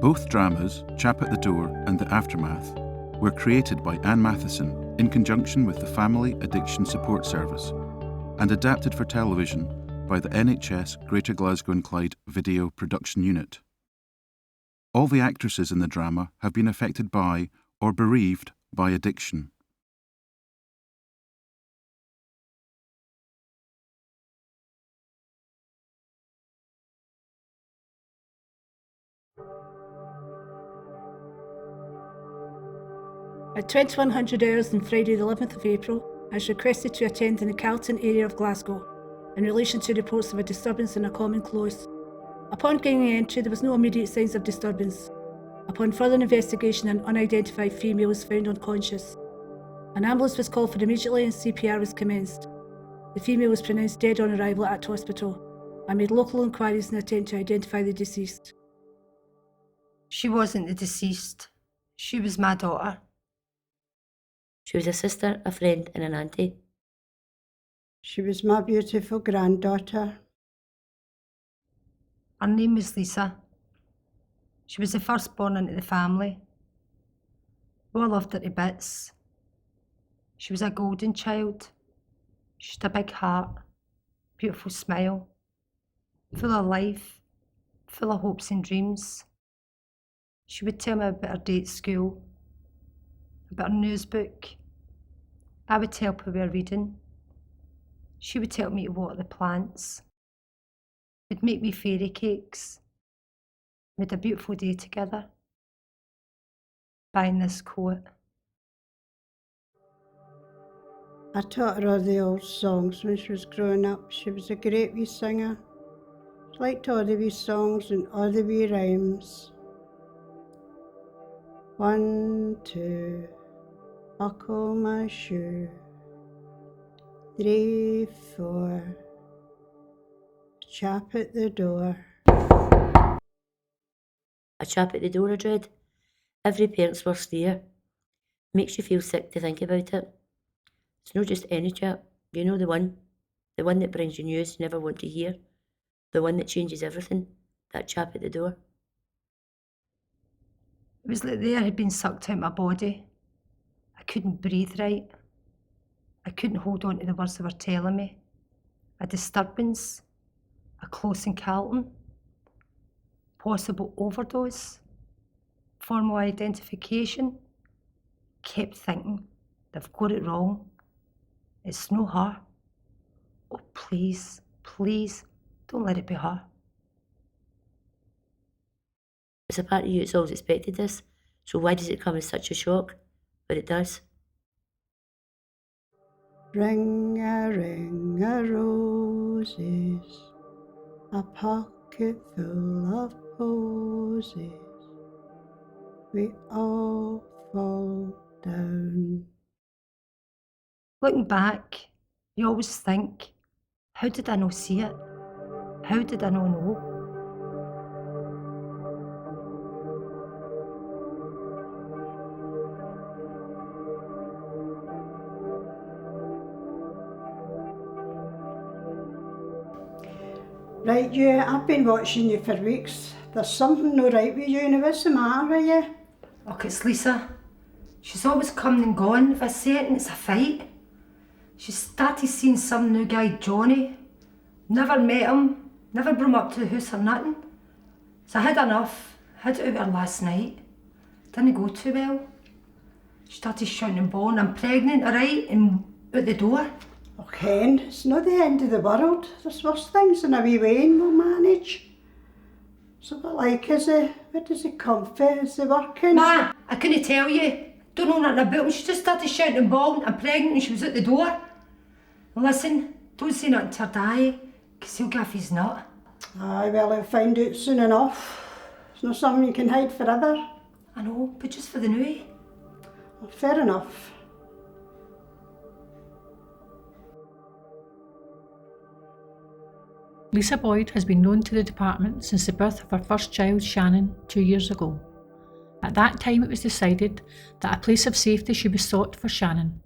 Both dramas, Chap at the Door and The Aftermath, were created by Ann Mathieson in conjunction with the Family Addiction Support Service and adapted for television by the NHS Greater Glasgow and Clyde Video Production Unit. All the actresses in the drama have been affected by or bereaved by addiction. At 2100 hours on Friday the 11th of April, I was requested to attend in the Carlton area of Glasgow in relation to reports of a disturbance in a common close. Upon gaining entry, there was no immediate signs of disturbance. Upon further investigation, an unidentified female was found unconscious. An ambulance was called for immediately and CPR was commenced. The female was pronounced dead on arrival at hospital. I made local inquiries in an attempt to identify the deceased. She wasn't the deceased. She was my daughter. She was a sister, a friend and an auntie. She was my beautiful granddaughter. Her name was Lisa. She was the firstborn into the family. We all loved her to bits. She was a golden child. She had a big heart, beautiful smile, full of life, full of hopes and dreams. She would tell me about her day at school, about her news book. I would help her with her reading. She would help me to water the plants. We'd make me fairy cakes. We had a beautiful day together. Buying this coat. I taught her all the old songs when she was growing up. She was a great wee singer. She liked all the wee songs and all the wee rhymes. 1, 2, buckle my shoe. 3, 4, chap at the door. A chap at the door, I dread. Every parent's worst fear. Makes you feel sick to think about it. It's not just any chap, you know the one that brings you news you never want to hear, the one that changes everything, that chap at the door. It was like the air had been sucked out of my body. I couldn't breathe right. I couldn't hold on to the words they were telling me. A disturbance, a close in Carlton, possible overdose, formal identification. Kept thinking, they've got it wrong. It's no her. Oh, please, please, don't let it be her. As a part of you, it's always expected this, so why does it come as such a shock? But it does. Ring a roses, a pocket full of posies. We all fall down. Looking back, you always think, how did I not see it? How did I not know? Right, you, I've been watching you for weeks. There's something no right with you, now what's the matter with you? Look, it's Lisa. She's always coming and gone. If I say it and it's a fight. She started seeing some new guy, Johnny. Never met him, never brought him up to the house or nothing. So I had enough. Had it out with her last night. Didn't go too well. She started shouting and bawling, I'm pregnant, alright, and out the door. Okay, it's not the end of the world. There's worse things in a wee way and we'll manage. So what like is it? What does it come for? Is it working? Ma, I couldn't tell you. Don't know nothing about him. She just started shouting and bawling, I'm pregnant, and she was at the door. Listen, don't say nothing to her daddy, because he'll give his nut. Aye, well, I'll find out soon enough. It's not something you can hide forever. I know, but just for the new. Well, fair enough. Lisa Boyd has been known to the department since the birth of her first child, Shannon, 2 years ago. At that time it was decided that a place of safety should be sought for Shannon.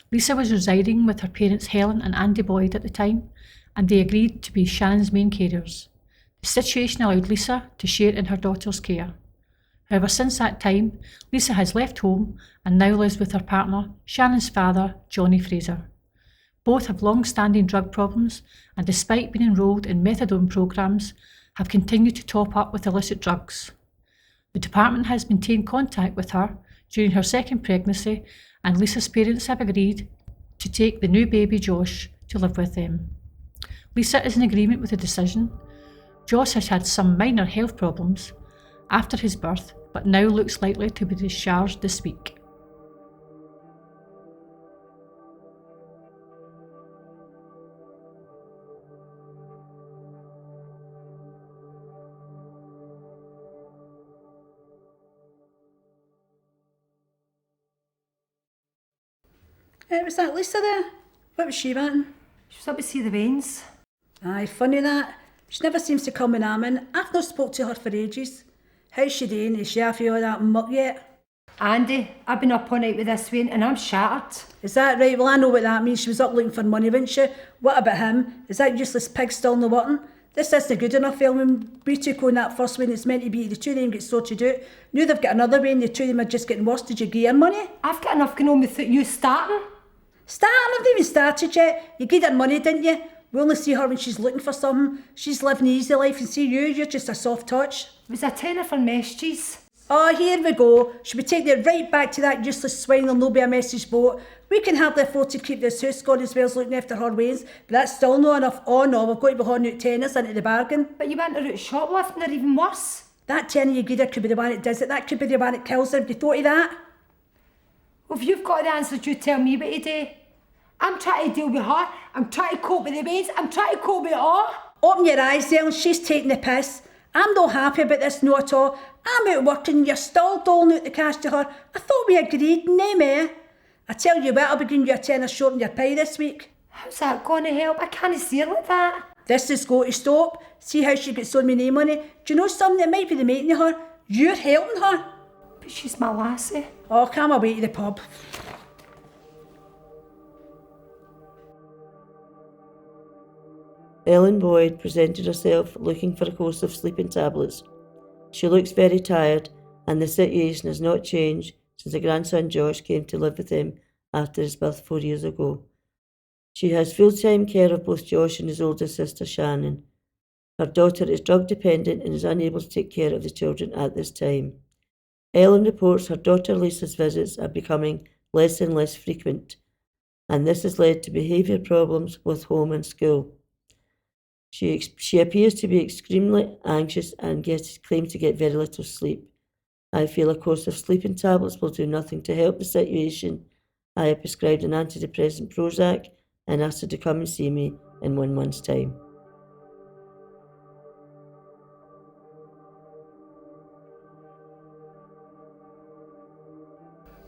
Lisa was residing with her parents Helen and Andy Boyd at the time, and they agreed to be Shannon's main carers. The situation allowed Lisa to share in her daughter's care. However, since that time, Lisa has left home and now lives with her partner, Shannon's father, Johnny Fraser. Both have long-standing drug problems and, despite being enrolled in methadone programs, have continued to top up with illicit drugs. The department has maintained contact with her during her second pregnancy, and Lisa's parents have agreed to take the new baby Josh to live with them. Lisa is in agreement with the decision. Josh has had some minor health problems after his birth, but now looks likely to be discharged this week. Was that Lisa there? What was she wanting? She was up to see the veins. Aye, funny that. She never seems to come in arming. I've not spoke to her for ages. How's she doing? Is she off all that muck yet? Andy, I've been up all night with this vein and I'm shattered. Is that right? Well, I know what that means. She was up looking for money, wasn't she? What about him? Is that useless pig still in the working? This isn't good enough, Phil. When we took on that first one, it's meant to be the two of them get sorted out. Now they've got another one, the two of them are just getting worse. Did you give her money? I've got enough going on without you starting. Starting? I've not even started yet. You gave her money, didn't you? We only see her when she's looking for something. She's living an easy life, and see you're just a soft touch. It was a tenner for messages. Oh, here we go. Should we take it right back to that useless swine? There'll no be a message boat. We can hardly afford to keep this house, God as well as looking after her ways, but that's still not enough. Oh no, we've got to be holding out tenors into the bargain. But you went out shoplifting or even worse. That tenner you give her could be the one that does it. That could be the one that kills her. Have you thought of that? Well, if you've got the answers, you tell me what to do. I'm trying to deal with her. I'm trying to cope with the veins. I'm trying to cope with it all. Open your eyes, Ellen. She's taking the piss. I'm not happy about this, no at all. I'm out working, you're still doling out the cash to her. I thought we agreed, nay me. I tell you what, I'll be giving you a tenner short in your pie this week. How's that going to help? I can't see her like that. This is going to stop. See how she gets on my name money? Do you know something that might be the making of her? You're helping her. But she's my lassie. Oh, come away to the pub. Ellen Boyd presented herself looking for a course of sleeping tablets. She looks very tired, and the situation has not changed since her grandson Josh came to live with him after his birth 4 years ago. She has full-time care of both Josh and his older sister Shannon. Her daughter is drug dependent and is unable to take care of the children at this time. Ellen reports her daughter Lisa's visits are becoming less and less frequent, and this has led to behaviour problems both home and school. She appears to be extremely anxious and claims to get very little sleep. I feel a course of sleeping tablets will do nothing to help the situation. I have prescribed an antidepressant Prozac and asked her to come and see me in 1 month's time.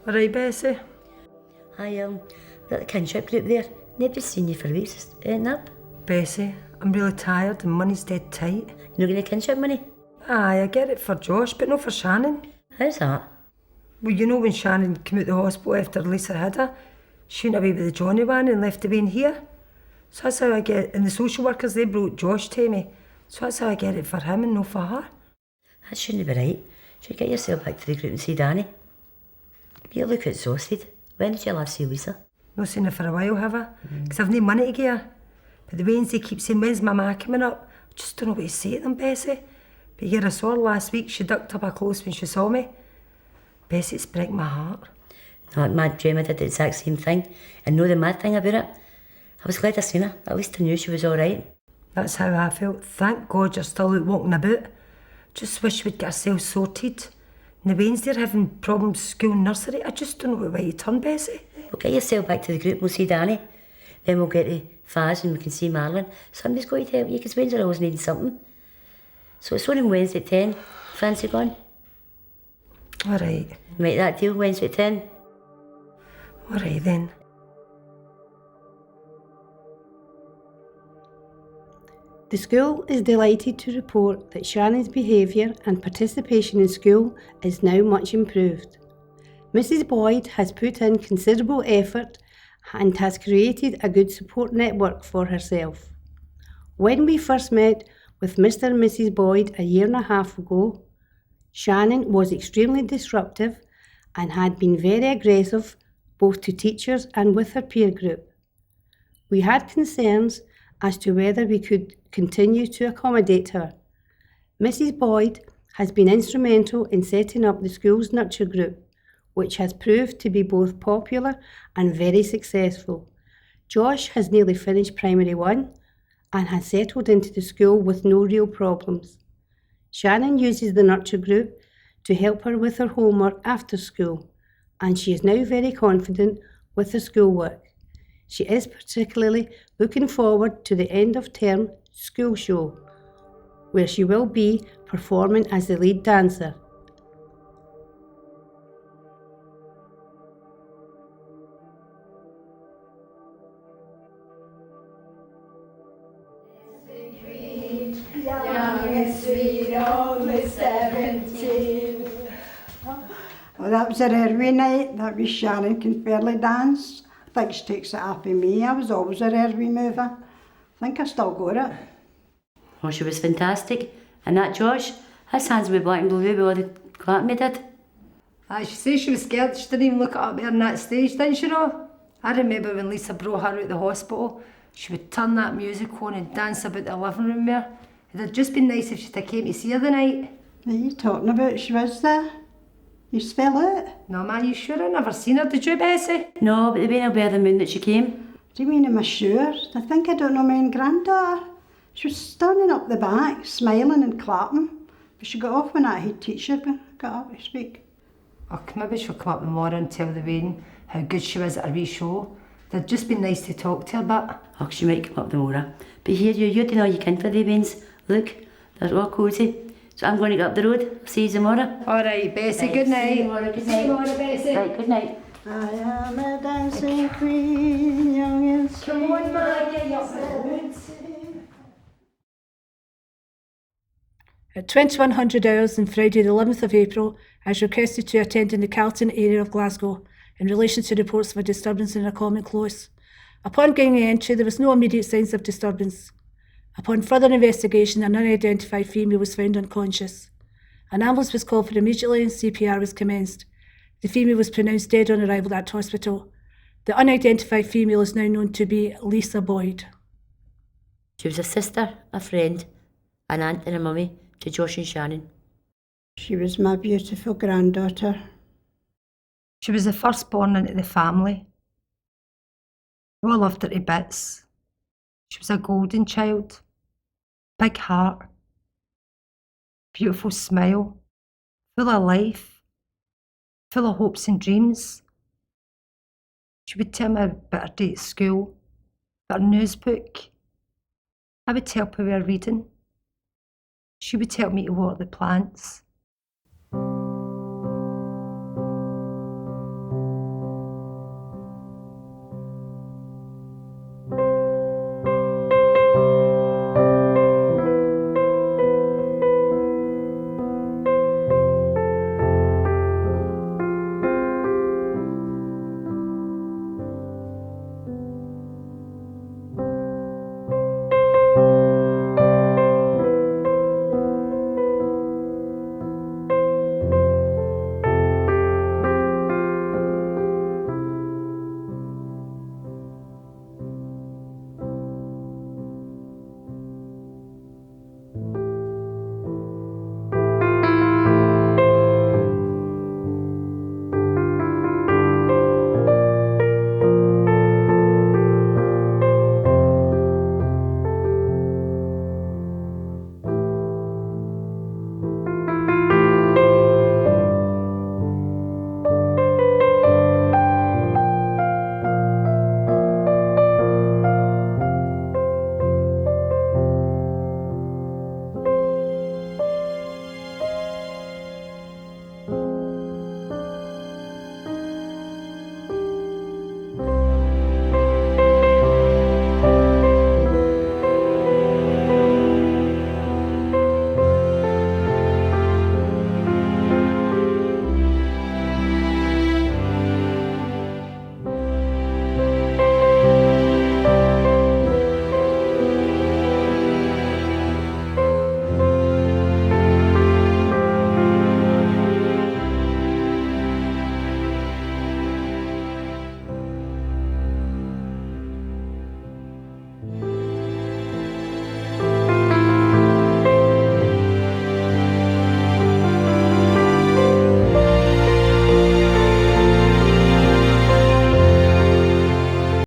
All right, Bessie. Hi, got the kinship group there. Nobody's seen you for weeks, ain't that? Bessie, I'm really tired and money's dead tight. You not getting kinship money? Aye, I get it for Josh, but not for Shannon. How's that? Well, you know when Shannon came out the hospital after Lisa had her, she went away with the Johnny van and left the vein here. So that's how I get, and the social workers, they brought Josh to me. So that's how I get it for him and not for her. That shouldn't be right. Should get yourself back to the group and see Danny. You look exhausted. When did you last see Lisa? Not seen her for a while, have I? Because I've no money to give her. But the Wednesday keep saying, when's my ma coming up? I just don't know what to say to them, Bessie. But here I saw her last week, she ducked up her clothes when she saw me. Bessie, it's breaking my heart. No, mad Gemma did the exact same thing. And know the mad thing about it? I was glad I seen her. At least I knew she was alright. That's how I felt. Thank God you're still out walking about. Just wish we'd get ourselves sorted. And the Wednesday are having problems with school and nursery. I just don't know what way to turn, Bessie. Well, get yourself back to the group, we'll see Danny. Then we'll get to FASS and we can see Marlon. Somebody's got to help you because Wednesday always needing something. So it's on Wednesday at 10. Fancy going? All right. Make that deal, Wednesday at 10. All right then. The school is delighted to report that Shannon's behaviour and participation in school is now much improved. Mrs. Boyd has put in considerable effort and has created a good support network for herself. When we first met with Mr. and Mrs. Boyd a year and a half ago, Shannon was extremely disruptive and had been very aggressive both to teachers and with her peer group. We had concerns as to whether we could continue to accommodate her. Mrs. Boyd has been instrumental in setting up the school's nurture group, which has proved to be both popular and very successful. Josh has nearly finished primary 1 and has settled into the school with no real problems. Shannon uses the nurture group to help her with her homework after school, and she is now very confident with her schoolwork. She is particularly looking forward to the end of term school show, where she will be performing as the lead dancer. Young and sweet, only 17. Well, that was her early night. That was Shannon can fairly dance. I think she takes it after me. I was always her early mover. I think I still got it. Oh, she was fantastic. And that Josh, his hands were black and blue with all the clapping he did. She says she was scared. She didn't even look up there on that stage, didn't she know? I remember when Lisa brought her out of the hospital, she would turn that music on and dance about the living room there. It had just been nice if she'd have came to see her the night. What are you talking about? She was there. You fell out. No, man, you sure? I never seen her, did you, Bessie? No, but they weren't aware of the moon that she came. Do you mean am I sure? I think I don't know my own granddaughter. She was standing up the back, smiling and clapping. But she got off when that head teacher got up to speak. Oh, maybe she'll come up tomorrow and tell the Wayne how good she was at her wee show. It'd just been nice to talk to her, but... Oh, she might come up tomorrow. But here, you're doing all you can for the Waynes. Look, they're all cosy. So I'm going to get up the road. See you tomorrow. All right, Bessie, Right, good night. see you tomorrow. Good See you night. tomorrow, Bessie. Right, good night. I am a dancing queen, young and sweet. Come on, man, get you up the road. At 2100 hours on Friday the 11th of April, I was requested to attend in the Carlton area of Glasgow in relation to reports of a disturbance in a common close. Upon gaining entry, there was no immediate signs of disturbance. Upon further investigation, an unidentified female was found unconscious. An ambulance was called for immediately and CPR was commenced. The female was pronounced dead on arrival at hospital. The unidentified female is now known to be Lisa Boyd. She was a sister, a friend, an aunt and a mummy to Josh and Shannon. She was my beautiful granddaughter. She was the firstborn into the family. We all loved her to bits. She was a golden child, big heart, beautiful smile, full of life, full of hopes and dreams. She would tell me about her day at school, about her news book. I would help her with her reading. She would help me to water the plants.